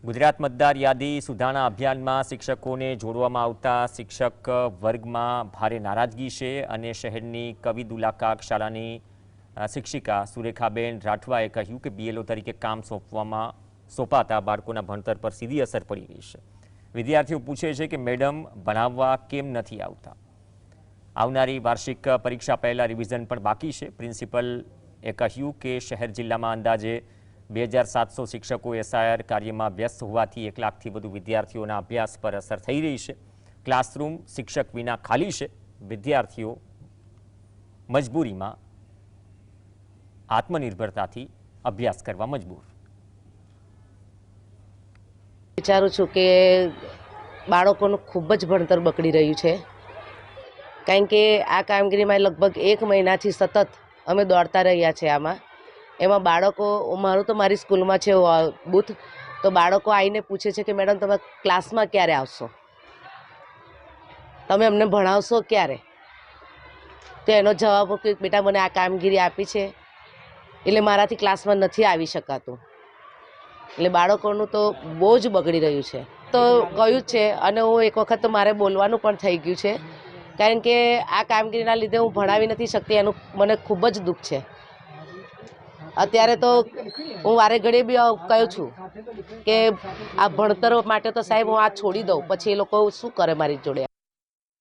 ગુજરાત મતદાર યાદી સુધારણા અભિયાનમાં શિક્ષકોને જોડવામાં આવતા શિક્ષક વર્ગમાં ભારે નારાજગી છે અને શહેરની કવિદુલાકાક શાળાની શિક્ષિકા સુરેખાબેન રાઠવાએ કહ્યું કે બીએલઓ તરીકે કામ સોંપાતા બાળકોના ભણતર પર સીધી અસર પડી રહી છે। વિદ્યાર્થીઓ પૂછે છે કે મેડમ ભણાવવા કેમ નથી આવતા। આવનારી વાર્ષિક પરીક્ષા પહેલા રિવિઝન પણ બાકી છે। પ્રિન્સિપલે કહ્યું કે શહેર જિલ્લામાં અંદાજે 2700 શિક્ષકો એસઆઈઆર કાર્યમાં વ્યસ્ત હોવાથી 1 લાખથી વધુ વિદ્યાર્થીઓના અભ્યાસ પર અસર થઈ રહી છે। ક્લાસરૂમ શિક્ષક વિના ખાલી છે। વિદ્યાર્થીઓ મજબૂરીમાં આત્મનિર્ભરતાથી અભ્યાસ કરવા મજબૂર। વિચારું છું કે બાળકોનું ખૂબ જ ભણતર બગડી રહ્યું છે, કારણ કે આ કામગીરીમાં લગભગ 1 મહિનાથી સતત અમે દોડતા રહ્યા છે। એમાં બાળકો, મારું તો મારી સ્કૂલમાં છે બૂથ, તો બાળકો આવીને પૂછે છે કે મેડમ તમે ક્લાસમાં ક્યારે આવશો, તમે અમને ભણાવશો ક્યારે? તો એનો જવાબ કે બેટા મને આ કામગીરી આપી છે એટલે મારાથી ક્લાસમાં નથી આવી શકાતું। એટલે બાળકોનું તો બહુ જ બગડી રહ્યું છે, તો કહ્યું છે। અને હું એક વખત તો મારે બોલવાનું પણ થઈ ગયું છે, કારણ કે આ કામગીરીના લીધે હું ભણાવી નથી શકતી, એનું મને ખૂબ જ દુઃખ છે। અત્યારે તો હું વારે ઘડીએ બી કહું છું કે આ ભણતર માટે તો સાહેબ હું આ છોડી દઉં, પછી એ લોકો શું કરે મારી જોડે।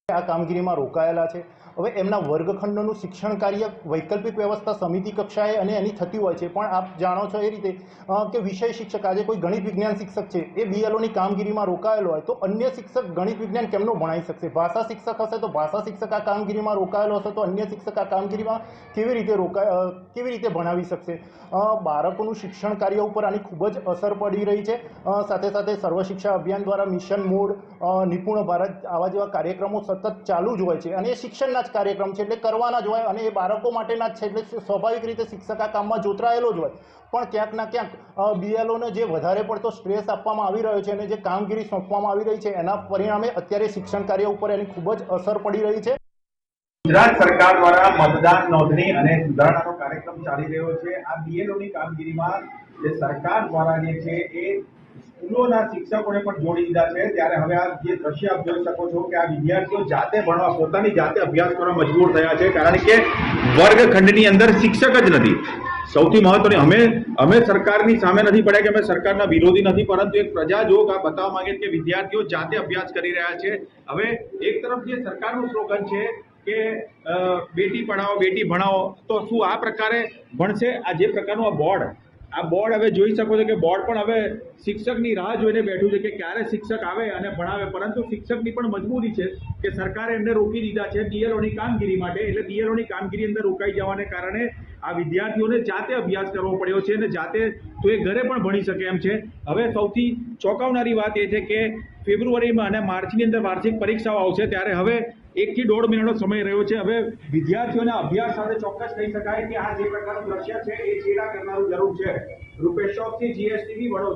આ કામગીરીમાં રોકાયેલા છે। હવે એમના વર્ગખંડોનું શિક્ષણ કાર્ય વૈકલ્પિક વ્યવસ્થા સમિતિ કક્ષાએ અને એની થતી હોય છે, પણ આપ જાણો છો એ રીતે કે વિષય શિક્ષક, આજે કોઈ ગણિત વિજ્ઞાન શિક્ષક છે એ બીએલઓની કામગીરીમાં રોકાયેલો હોય તો અન્ય શિક્ષક ગણિત વિજ્ઞાન કેમનું ભણાવી શકશે? ભાષા શિક્ષક હશે તો ભાષા શિક્ષક આ કામગીરીમાં રોકાયેલો હશે તો અન્ય શિક્ષક આ કામગીરીમાં કેવી રીતે ભણાવી શકશે? બાળકોનું શિક્ષણ કાર્ય ઉપર આની ખૂબ જ અસર પડી રહી છે। સાથે સાથે સર્વ શિક્ષા અભિયાન દ્વારા મિશન મોડ, નિપુણ ભારત, આવા જેવા કાર્યક્રમો સતત ચાલુ જ હોય છે અને એ શિક્ષણના જ કાર્યક્રમ છે, એટલે કરવાના જ હોય અને એ બાળકો માટેના જ છે, એટલે સ્વાભાવિક રીતે શિક્ષક આ કામમાં જોતરાયેલો જ હોય। પણ ક્યાંક ના ક્યાંક બીએલઓને જે વધારે પડતો સ્ટ્રેસ આપવામાં આવી રહ્યો છે અને જે કામગીરી સોંપવામાં આવી રહી છે એના પરિણામે અત્યારે શિક્ષણ કાર્ય ઉપર એની ખૂબ જ અસર પડી રહી છે। ગુજરાત સરકાર દ્વારા મતદાન નોંધણી અને સુધારણાનો કાર્યક્રમ ચાલી રહ્યો છે। આ બીએલઓની કામગીરીમાં જે સરકાર દ્વારા જે છે એ સ્કૂલોના શિક્ષકોને પણ જોડી દીધા છે। ત્યારે હવે આ જે દ્રશ્ય આપ જોઈ શકો છો કે આ વિદ્યાર્થીઓ જાતે ભણવા, પોતાની જાતે અભ્યાસ કરવા મજબૂર થયા છે, કારણ કે વર્ગખંડની અંદર શિક્ષક જ નથી। સૌથી મહત્વની, અમે સરકારની સામે નથી પડ્યા કે અમે સરકારના વિરોધી નથી, પરંતુ એક પ્રજાજોગ આ બતાવવા માંગે છે કે વિદ્યાર્થીઓ જાતે અભ્યાસ કરી રહ્યા છે। હવે એક તરફ જે સરકારનું સ્લોગન છે કે બેટી પઢાઓ બેટી ભણાવો, તો શું આ પ્રકારે ભણશે? આ જે પ્રકારનું આ બોર્ડ હવે જોઈ શકો છો કે બોર્ડ પણ હવે શિક્ષકની રાહ જોઈને બેઠું છે કે ક્યારે શિક્ષક આવે અને ભણાવે, પરંતુ શિક્ષકની પણ મજબૂરી છે કે સરકારે એમને રોકી દીધા છે બીએલઓની કામગીરી માટે। એટલે બીએલઓની કામગીરી અંદર રોકાઈ જવાને કારણે આ વિદ્યાર્થીઓને જાતે અભ્યાસ કરવો પડ્યો છે અને જાતે તો એ ઘરે પણ ભણી શકે એમ છે। હવે સૌથી ચોંકાવનારી વાત એ છે કે ફેબ્રુઆરીમાં અને માર્ચની અંદર વાર્ષિક પરીક્ષાઓ આવશે, ત્યારે હવે 1 થી 1.5 મહિનાનો સમય રહ્યો છે। હવે વિદ્યાર્થીઓના અભ્યાસ સાથે ચોક્કસ કહી શકાય કે આ જે પ્રકારનું દ્રશ્ય છે એ ચેડા કરનારું જરૂર છે। રૂપેશ ચોકથી, GSTV, વડોદરા।